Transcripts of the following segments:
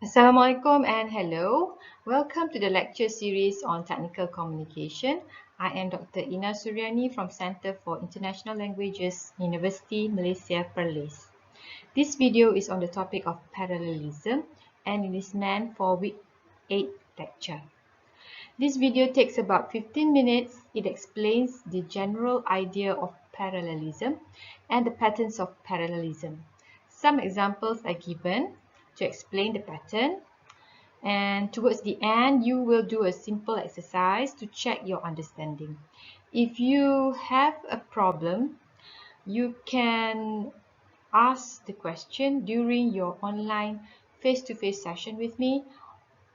Assalamualaikum and hello. Welcome to the lecture series on technical communication. I am Dr. Ina Suryani from Center for International Languages, University Malaysia Perlis. This video is on the topic of parallelism and it is meant for week 8 lecture. This video takes about 15 minutes. It explains the general idea of parallelism and the patterns of parallelism. Some examples are given to explain the pattern. And towards the end, you will do a simple exercise to check your understanding. If you have a problem, you can ask the question during your online face-to-face session with me,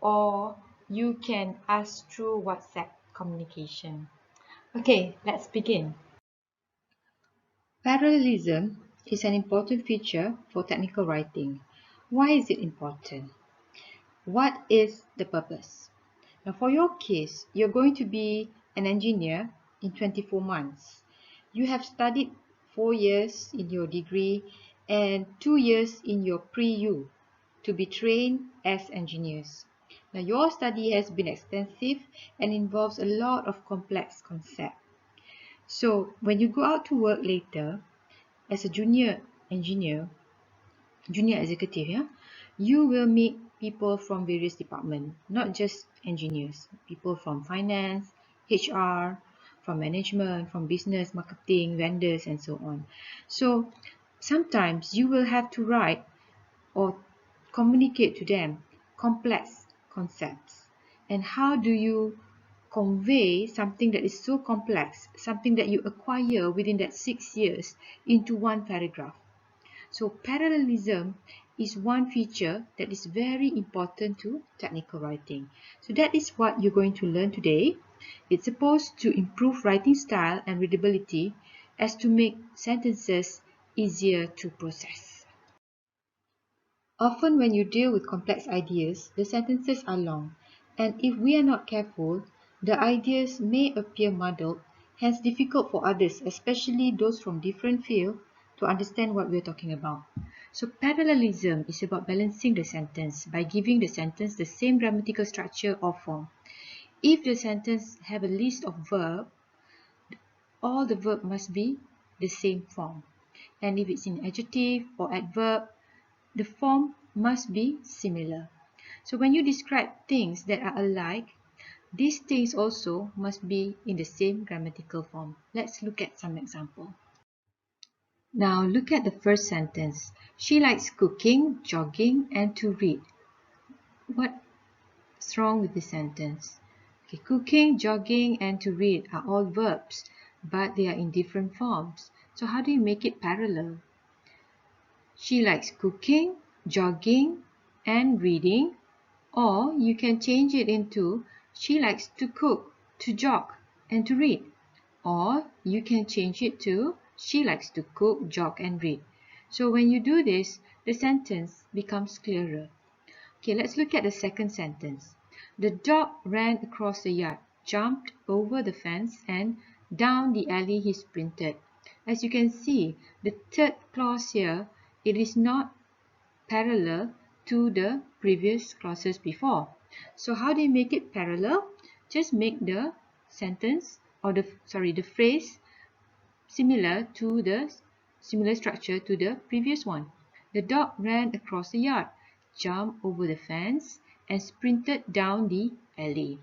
or you can ask through WhatsApp communication. Okay, let's begin. Parallelism is an important feature for technical writing. Why is it important? What is the purpose? Now, for your case, you're going to be an engineer in 24 months. You have studied 4 years in your degree and 2 years in your pre-U to be trained as engineers. Now, your study has been extensive and involves a lot of complex concepts. So, when you go out to work later as a junior engineer, junior executive, you will meet people from various departments, not just engineers, people from finance, HR, from management, from business, marketing, vendors, and so on. So sometimes you will have to write or communicate to them complex concepts. And how do you convey something that is so complex, something that you acquire within that 6 years into one paragraph? So parallelism is one feature that is very important to technical writing. So that is what you're going to learn today. It's supposed to improve writing style and readability as to make sentences easier to process. Often when you deal with complex ideas, the sentences are long, and if we are not careful, the ideas may appear muddled, hence difficult for others, especially those from different fields, to understand what we're talking about. So parallelism is about balancing the sentence by giving the sentence the same grammatical structure or form. If the sentence have a list of verbs, all the verb must be the same form. And if it's in adjective or adverb, the form must be similar. So when you describe things that are alike, these things also must be in the same grammatical form. Let's look at some example. Now look at the first sentence. She likes cooking, jogging, and to read. What's wrong with the sentence? Okay, cooking, jogging, and to read are all verbs, but they are in different forms. So how do you make it parallel? She likes cooking, jogging, and reading, or you can change it into she likes to cook, to jog, and to read. Or you can change it to she likes to cook, jog, and read. So when you do this, the sentence becomes clearer. Okay, let's look at the second sentence. The dog ran across the yard, jumped over the fence, and down the alley he sprinted. As you can see, the third clause here, it is not parallel to the previous clauses before. So how do you make it parallel? Just make the sentence or the phrase similar structure to the previous one. The dog ran across the yard, jumped over the fence, and sprinted down the alley.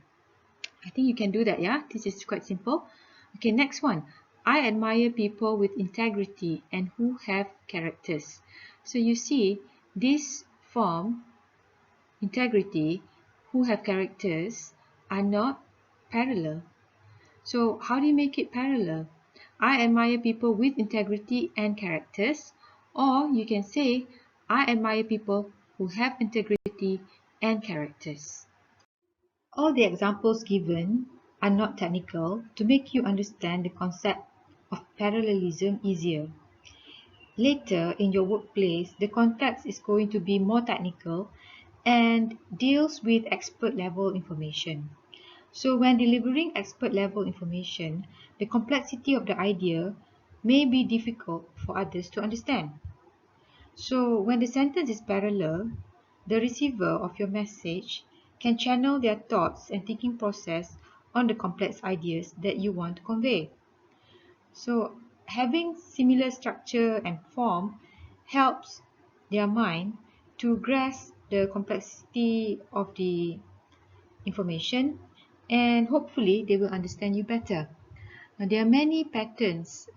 I think you can do that, yeah? This is quite simple. Okay, next one. I admire people with integrity and who have characters. So you see, this form, integrity, who have characters, are not parallel. So how do you make it parallel? I admire people with integrity and characters, or you can say, I admire people who have integrity and characters. All the examples given are not technical to make you understand the concept of parallelism easier. Later in your workplace, the context is going to be more technical and deals with expert level information. So when delivering expert level information, the complexity of the idea may be difficult for others to understand. So when the sentence is parallel, the receiver of your message can channel their thoughts and thinking process on the complex ideas that you want to convey. So having similar structure and form helps their mind to grasp the complexity of the information, and hopefully they will understand you better. Now, there are many patterns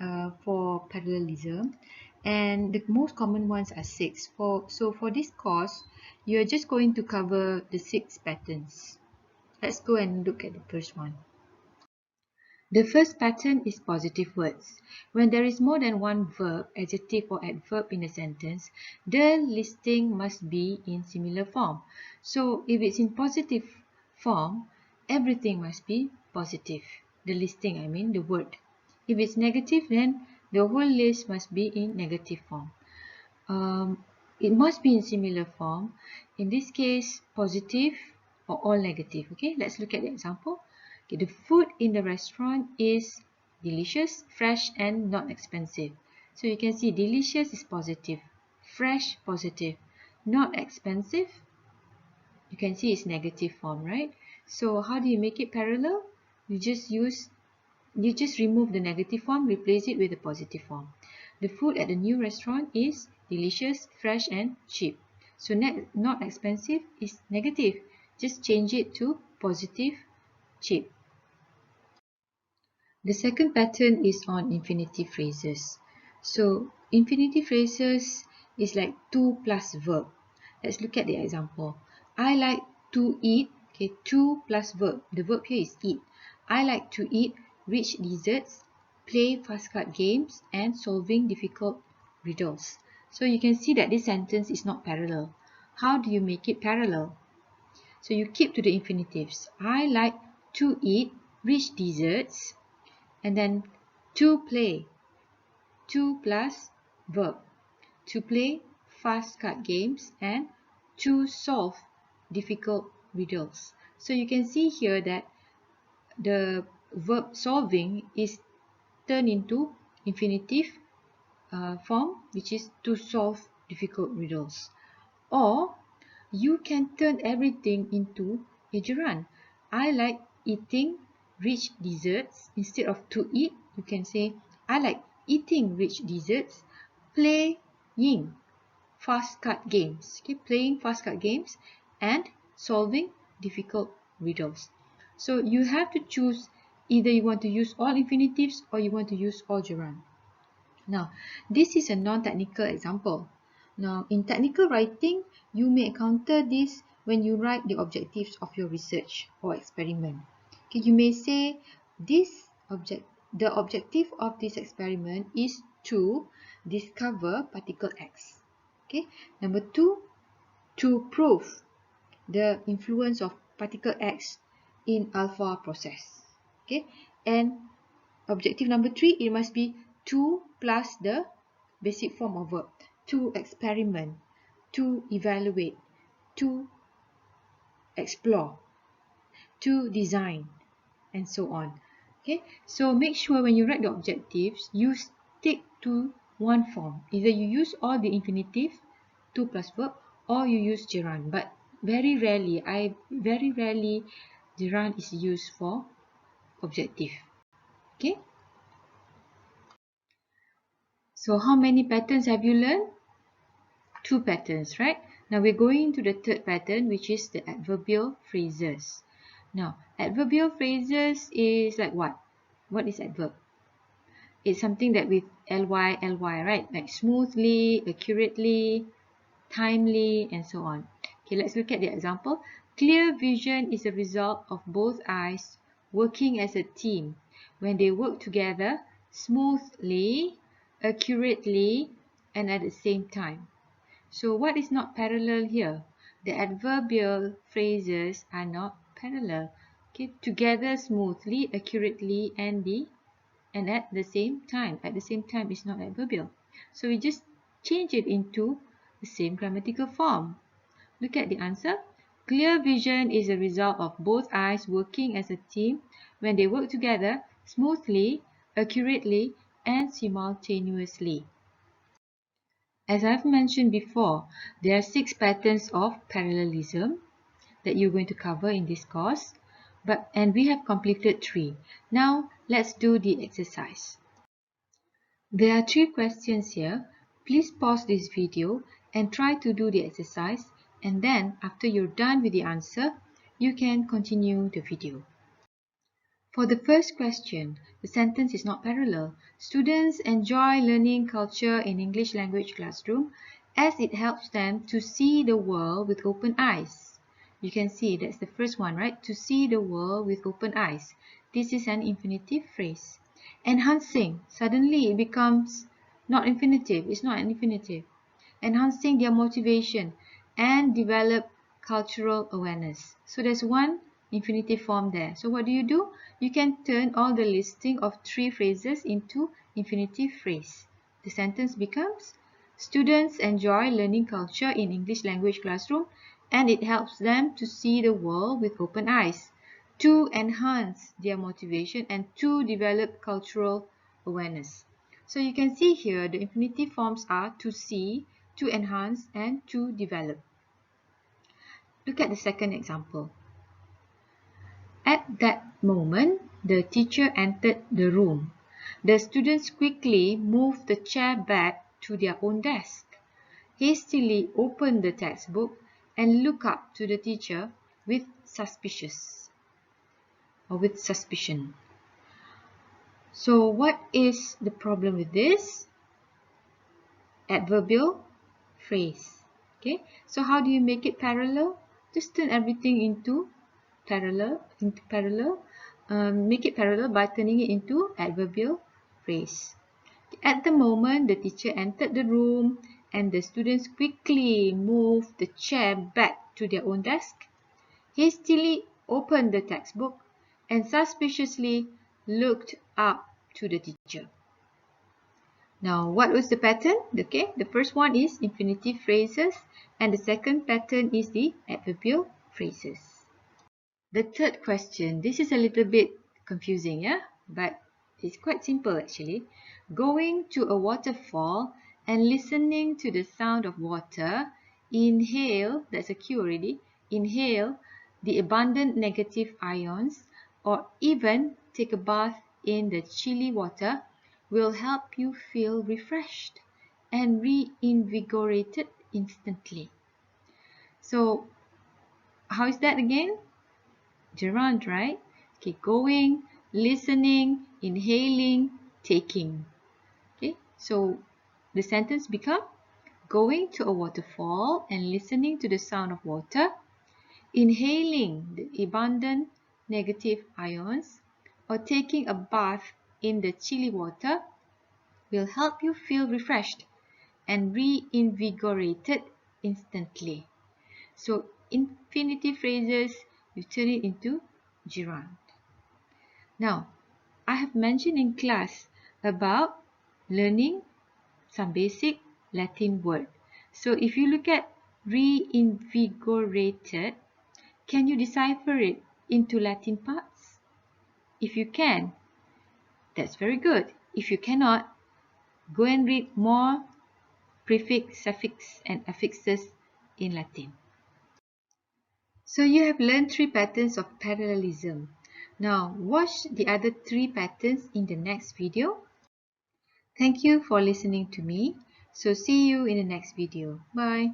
for parallelism, and the most common ones are six. So for this course, you are just going to cover the six patterns. Let's go and look at the first one. The first pattern is positive words. When there is more than one verb, adjective or adverb in a sentence, the listing must be in similar form. So if it's in positive form, everything must be positive. The listing, I mean the word. If it's negative, then the whole list must be in negative form. It must be in similar form. In this case, positive or all negative. Okay, let's look at the example. Okay, the food in the restaurant is delicious, fresh, and not expensive. So you can see delicious is positive, fresh positive, not expensive. You can see it's negative form, right? So how do you make it parallel? You just remove the negative form, replace it with a positive form. The food at the new restaurant is delicious, fresh, and cheap. So not expensive is negative. Just change it to positive, cheap. The second pattern is on infinitive phrases. So infinitive phrases is like to plus verb. Let's look at the example. I like to eat. Okay, to plus verb. The verb here is eat. I like to eat rich desserts, play fast card games, and solving difficult riddles. So you can see that this sentence is not parallel. How do you make it parallel? So you keep to the infinitives. I like to eat rich desserts, and then to play, to plus verb, to play fast card games, and to solve difficult riddles. So you can see here that the verb solving is turned into infinitive form, which is to solve difficult riddles. Or you can turn everything into a gerund. I like eating rich desserts. Instead of to eat, you can say I like eating rich desserts, playing fast card games. Okay, playing fast card games and solving difficult riddles. So you have to choose either you want to use all infinitives or you want to use all gerund. Now, this is a non-technical example. Now, in technical writing, you may encounter this when you write the objectives of your research or experiment. Okay, you may say the objective of this experiment is to discover particle X. Okay, number two, to prove the influence of particle X in alpha process. Okay, and objective number three, it must be to plus the basic form of verb. To experiment, to evaluate, to explore, to design, and so on. Okay, so make sure when you write the objectives, you stick to one form. Either you use all the infinitive, to plus verb, or you use gerund. But very rarely, gerund is used for objective. Okay. So how many patterns have you learned? Two patterns, right? Now we're going to the third pattern, which is the adverbial phrases. Now, adverbial phrases is like what? What is adverb? It's something that with ly, right? Like smoothly, accurately, timely, and so on. Okay, let's look at the example. Clear vision is a result of both eyes working as a team when they work together smoothly, accurately, and at the same time. So what is not parallel here? The adverbial phrases are not parallel. Okay, together smoothly, accurately, and at the same time. At the same time is not adverbial. So we just change it into the same grammatical form. Look at the answer. Clear vision is a result of both eyes working as a team when they work together smoothly, accurately, and simultaneously. As I've mentioned before, there are 6 patterns of parallelism that you're going to cover in this course, and we have completed 3. Now let's do the exercise. There are 3 questions here. Please pause this video and try to do the exercise, and then after you're done with the answer, you can continue the video. For the first question, the sentence is not parallel. Students enjoy learning culture in English language classroom as it helps them to see the world with open eyes. You can see that's the first one, right? To see the world with open eyes. This is an infinitive phrase. Enhancing, suddenly it becomes not infinitive. It's not an infinitive. Enhancing their motivation and develop cultural awareness. So there's one infinitive form there. So what do? You can turn all the listing of 3 phrases into infinitive phrase. The sentence becomes, students enjoy learning culture in English language classroom and it helps them to see the world with open eyes, to enhance their motivation and to develop cultural awareness. So you can see here the infinitive forms are to see, to enhance, and to develop. Look at the second example. At that moment, the teacher entered the room. The students quickly moved the chair back to their own desk, hastily opened the textbook, and looked up to the teacher with suspicion. So what is the problem with this? Adverbial phrase. Okay, so how do you make it parallel? Just turn everything into parallel. Make it parallel by turning it into adverbial phrase. At the moment, the teacher entered the room and the students quickly moved the chair back to their own desk, hastily opened the textbook, and suspiciously looked up to the teacher. Now, what was the pattern? Okay, the first one is infinitive phrases and the second pattern is the adverbial phrases. The third question, this is a little bit confusing, yeah? But it's quite simple actually. Going to a waterfall and listening to the sound of water, inhale, that's a cue already, inhale the abundant negative ions or even take a bath in the chilly water will help you feel refreshed and reinvigorated instantly. So, how is that again? Gerund, right? Okay, going, listening, inhaling, taking. Okay, so the sentence become going to a waterfall and listening to the sound of water, inhaling the abundant negative ions, or taking a bath in the chilly water will help you feel refreshed and reinvigorated instantly. So infinitive phrases, you turn it into gerund. Now, I have mentioned in class about learning some basic Latin word. So if you look at reinvigorated, can you decipher it into Latin parts? If you can, that's very good. If you cannot, go and read more prefix, suffix, and affixes in Latin. So you have learned 3 patterns of parallelism. Now watch the other 3 patterns in the next video. Thank you for listening to me. So see you in the next video. Bye.